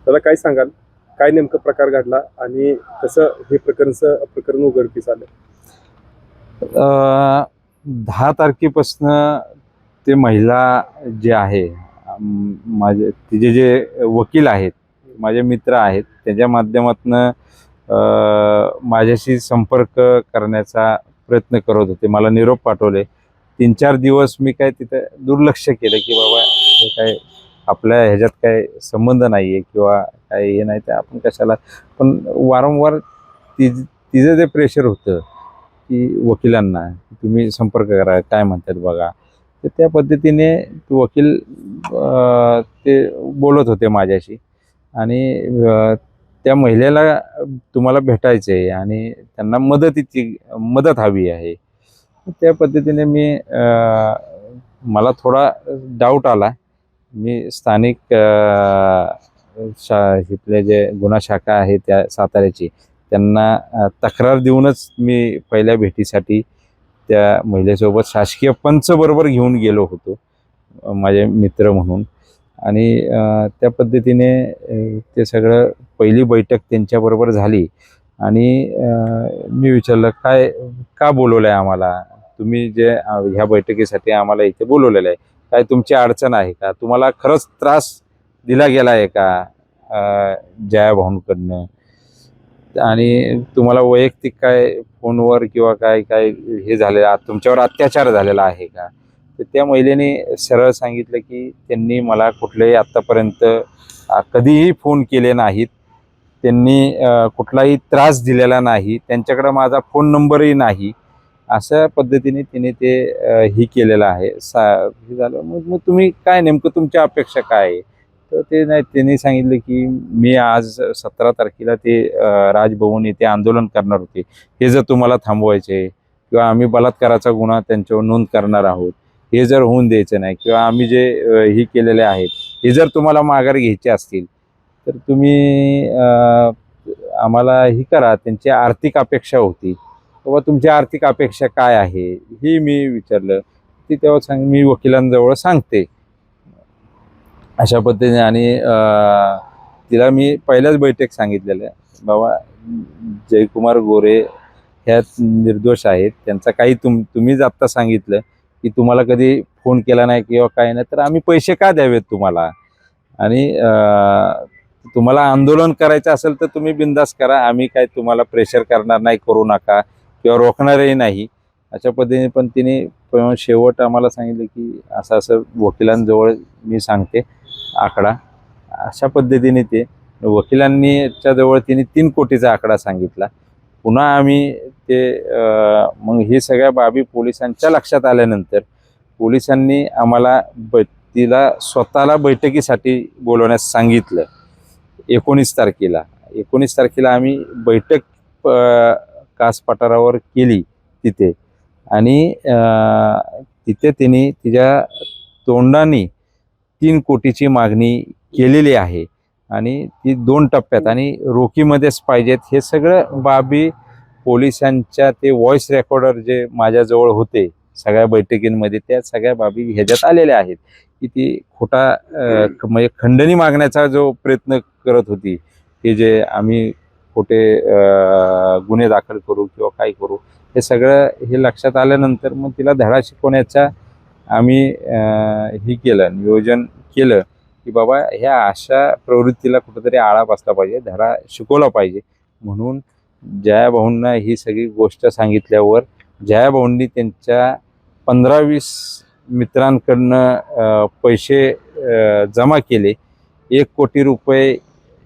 त्याला काय सांगाल? काय नेमका प्रकार घडला आणि कसं हे प्रकरण उघडकीस आलं? 10 तारखेपासनं ते महिला जे आहे, माझे तिचे जे वकील आहेत, माझे मित्र आहेत, त्याच्या माध्यमातनं माझ्याशी संपर्क करण्याचा प्रयत्न करत होते. मला निरोप पाठवले. 3-4 दिवस मी काय तिथं दुर्लक्ष केलं, की बाबा हे काय आपल्या ह्याच्यात काय संबंध नाही आहे किंवा काय हे नाही, तर आपण कशाला. पण वारंवार तिचं जे प्रेशर होतं, की वकिलांना तुम्ही संपर्क करा, काय म्हणतात बघा. तर त्या पद्धतीने वकील ते बोलत होते माझ्याशी आणि त्या महिलेला तुम्हाला भेटायचं आहे आणि त्यांना मदत हवी आहे. त्या पद्धतीने मला थोडा डाऊट आला. मी स्थानिक इथले जे गुन्हा शाखा आहे त्या साताऱ्याची, त्यांना तक्रार देऊनच मी पहिल्या भेटीसाठी त्या महिलेसोबत शासकीय पंच बरोबर घेऊन गेलो होतो, माझे मित्र म्हणून. आणि त्या पद्धतीने ते सगळं पहिली बैठक त्यांच्याबरोबर झाली. आणि मी विचारलं, काय का बोलवलं आहे आम्हाला? तुम्ही जे ह्या बैठकीसाठी आम्हाला इथे बोलवलेलं आहे, काय तुमची अडचण आहे का? तुम्हाला खरंच त्रास दिला गेला आहे का जया भाऊंकडनं? आणि तुम्हाला वैयक्तिक काय फोनवर किंवा काय काय हे झालेलं, तुमच्यावर अत्याचार झालेला आहे का? तर त्या महिलेने सरळ सांगितलं की त्यांनी मला कुठलेही आत्तापर्यंत कधीही फोन केले नाहीत. त्यांनी कुठलाही त्रास दिलेला नाही. त्यांच्याकडे माझा फोन नंबरही नाही. अशा पद्धतीने तिने ते ही केलेलं आहे. हे झालं. मग तुम्ही काय नेमकं तुमच्या अपेक्षा काय आहे? तर ते नाही, त्यांनी सांगितलं की मी आज 17 तारखेला ते राजभवन येथे आंदोलन करणार होते. हे जर तुम्हाला थांबवायचे किंवा आम्ही बलात्काराचा गुन्हा त्यांच्यावर नोंद करणार आहोत, हे जर होऊन द्यायचं नाही किंवा आम्ही जे ही केलेले आहेत, हे जर तुम्हाला माघार घ्यायचे असतील, तर तुम्ही आम्हाला ही करा. त्यांची आर्थिक अपेक्षा होती. बाबा तुमची आर्थिक अपेक्षा काय आहे? ही मी विचारलं. ती तेव्हा मी वकिलांजवळ सांगते अशा पद्धतीने. आणि तिला मी पहिल्याच बैठक सांगितलेलं आहे, बाबा जयकुमार गोरे ह्या निर्दोष आहेत. त्यांचा काही तुम्हीच आत्ता सांगितलं की तुम्हाला कधी फोन केला नाही किंवा काही नाही, तर आम्ही पैसे का द्यावेत तुम्हाला? आणि तुम्हाला आंदोलन करायचं असेल तर तुम्ही बिंदास करा. आम्ही काय तुम्हाला प्रेशर करणार नाही, करू नका किंवा रोखणारही नाही. अशा पद्धतीने पण तिने शेवट आम्हाला सांगितलं की असं असं वकिलांजवळ मी सांगते आकडा. अशा पद्धतीने ते वकिलांनीच्या जवळ तिने 3 कोटीचा आकडा सांगितला. पुन्हा आम्ही ते मग हे सगळ्या बाबी पोलिसांच्या लक्षात आल्यानंतर पोलिसांनी आम्हाला तिला स्वतःला बैठकीसाठी बोलवण्यास सांगितलं. 19 तारखेला आम्ही बैठक कास पठारावर केली तिथे. आणि तिथे तिने तिच्या तोंडाने 3 कोटीची मागणी केलेली आहे आणि ती 2 टप्प्यात आणि रोखीमध्येच पाहिजेत. हे सगळं बाबी पोलिसांच्या ते व्हॉइस रेकॉर्डर जे माझ्याजवळ होते सगळ्या बैठकींमध्ये, त्या सगळ्या बाबी ह्याच्यात आलेल्या आहेत की ती खोटा म्हणजे खंडणी मागण्याचा जो प्रयत्न करत होती, की जे आम्ही खोटे गुन्हे दाखल करू किंवा काय करू. हे सगळं हे लक्षात आल्यानंतर मग तिला धडा शिकवण्याचा आम्ही ही केलं, नियोजन केलं की बाबा ह्या अशा प्रवृत्तीला कुठंतरी आळा बसला पाहिजे, धडा शिकवला पाहिजे. म्हणून जयाभाऊंना ही सगळी गोष्ट सांगितल्यावर जयाभाऊंनी त्यांच्या 15-20 मित्रांकडनं पैसे जमा केले. 1 कोटी रुपये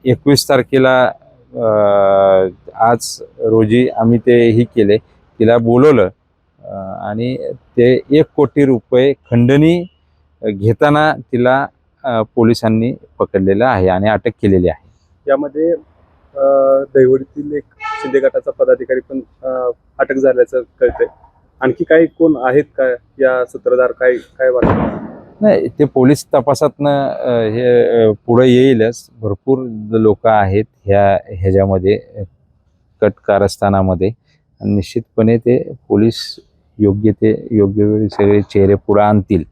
21 तारखेला आज रोजी आम्ही ते ही केले, तिला बोलवलं आणि ते 1 कोटी रुपये खंडणी घेताना तिला पोलिसांनी पकडलेलं आहे आणि अटक केलेली आहे. यामध्ये दहिवडीतील एक शिंदे गटाचा पदाधिकारी पण अटक झाल्याचं कळतंय. आणखी काही कोण आहेत का या सूत्रधार? काय काय वाटतं? नाही, ते पोलीस तपासातनं हे पुढे येईलच. भरपूर लोक आहेत ह्याच्यामध्ये कट कारस्थानामध्ये. आणि निश्चितपणे ते पोलीस योग्य वेळी सगळे चेहरे पुढे आणतील.